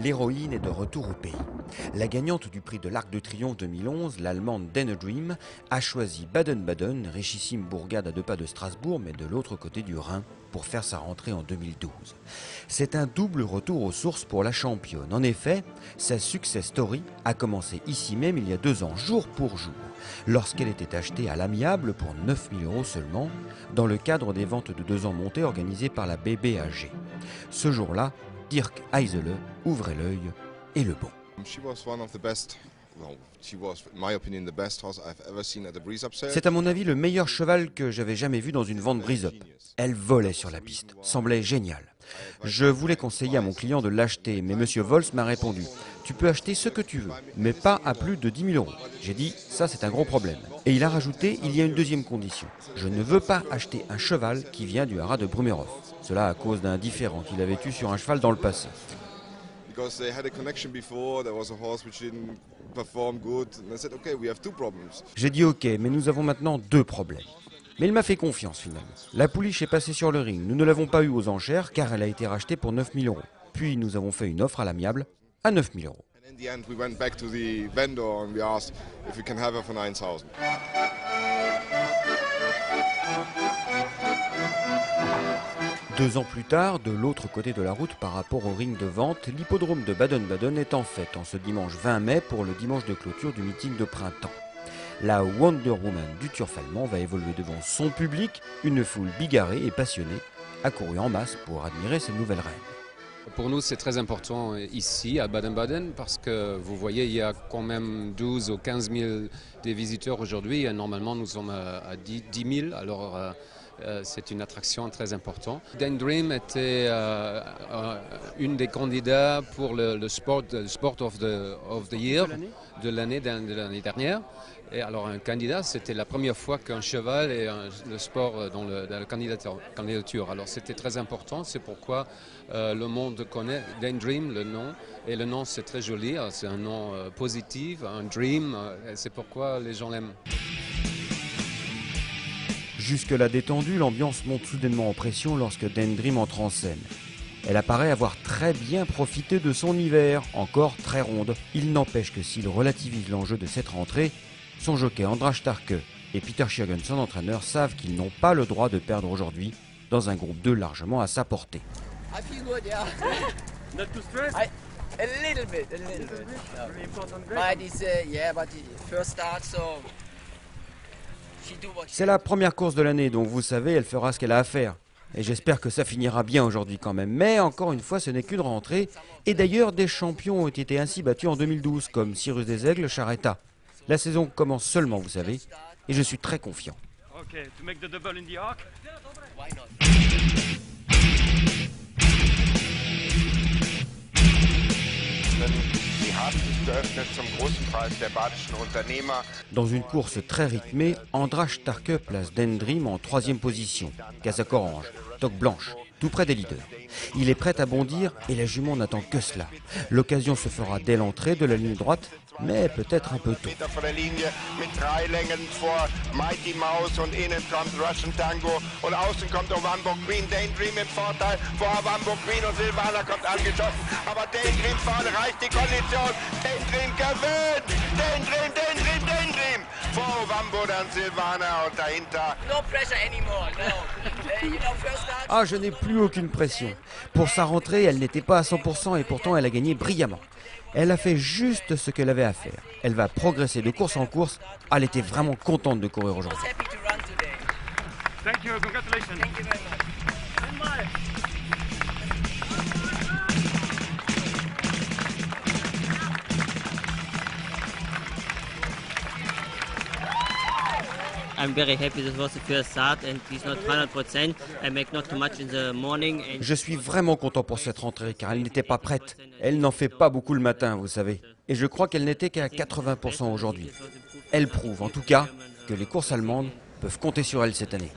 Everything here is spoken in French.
l'héroïne est de retour au pays. La gagnante du prix de l'Arc de Triomphe 2011, l'Allemande Denne Dream, a choisi Baden-Baden, richissime bourgade à 2 pas de Strasbourg, mais de l'autre côté du Rhin, pour faire sa rentrée en 2012. C'est un double retour aux sources pour la championne. En effet, sa success story a commencé ici même il y a 2 ans, jour pour jour, lorsqu'elle était achetée à l'amiable pour 9 000 € seulement, dans le cadre des ventes de 2 ans montées organisées par la BBAG. Ce jour-là, Dirk Eisele ouvrait l'œil et le bon. C'est à mon avis le meilleur cheval que j'avais jamais vu dans une vente brise-up. Elle volait sur la piste, semblait géniale. Je voulais conseiller à mon client de l'acheter, mais Monsieur Vols m'a répondu « Tu peux acheter ce que tu veux, mais pas à plus de 10 000 €. » J'ai dit « Ça, c'est un gros problème. » Et il a rajouté « Il y a une deuxième condition. Je ne veux pas acheter un cheval qui vient du haras de Brumerhof. » Cela à cause d'un différend qu'il avait eu sur un cheval dans le passé. J'ai dit ok, mais nous avons maintenant 2 problèmes. Mais il m'a fait confiance finalement. La pouliche est passée sur le ring. Nous ne l'avons pas eue aux enchères car elle a été rachetée pour 9 000 €. Puis nous avons fait une offre à l'amiable à 9 000 €. 2 ans plus tard, de l'autre côté de la route par rapport au ring de vente, l'hippodrome de Baden-Baden est en fête en ce dimanche 20 mai pour le dimanche de clôture du meeting de printemps. La Wonder Woman du Turf allemand va évoluer devant son public, une foule bigarrée et passionnée, accourue en masse pour admirer cette nouvelle reine. Pour nous, c'est très important ici, à Baden-Baden, parce que vous voyez, il y a quand même 12 ou 15 000 des visiteurs aujourd'hui. Normalement, nous sommes à 10 000, alors c'est une attraction très importante. Denne Dream était une des candidats pour le Sport of the Year de l'année dernière. Et alors un candidat, c'était la première fois qu'un cheval est le sport dans la candidature. Alors c'était très important, c'est pourquoi le monde connaît Denne Dream, le nom. Et le nom c'est très joli, c'est un nom positif, un dream, et c'est pourquoi les gens l'aiment. Jusque-là détendue, l'ambiance monte soudainement en pression lorsque Denne Dream entre en scène. Elle apparaît avoir très bien profité de son hiver, encore très ronde. Il n'empêche que s'il relativise l'enjeu de cette rentrée, son jockey Andras Starke et Peter Schiergen, son entraîneur, savent qu'ils n'ont pas le droit de perdre aujourd'hui dans un groupe 2 largement à sa portée. C'est la première course de l'année, donc vous savez, elle fera ce qu'elle a à faire. Et j'espère que ça finira bien aujourd'hui quand même. Mais encore une fois, ce n'est qu'une rentrée. Et d'ailleurs, des champions ont été ainsi battus en 2012, comme Cyrus des Aigles, Charetta. La saison commence seulement, vous savez, et je suis très confiant. Dans une course très rythmée, Andras Starke place Denne Dream en 3e position. Casaque orange, toque blanche, tout près des leaders. Il est prêt à bondir et la jument n'attend que cela. L'occasion se fera dès l'entrée de la ligne droite, mais peut-être un peu tôt. Ah, je n'ai plus aucune pression. Pour sa rentrée, elle n'était pas à 100% et pourtant elle a gagné brillamment. Elle a fait juste ce qu'elle avait à faire. Elle va progresser de course en course. Elle était vraiment contente de courir aujourd'hui. Je suis vraiment content pour cette rentrée car elle n'était pas prête. Elle n'en fait pas beaucoup le matin, vous savez. Et je crois qu'elle n'était qu'à 80% aujourd'hui. Elle prouve en tout cas que les courses allemandes peuvent compter sur elle cette année.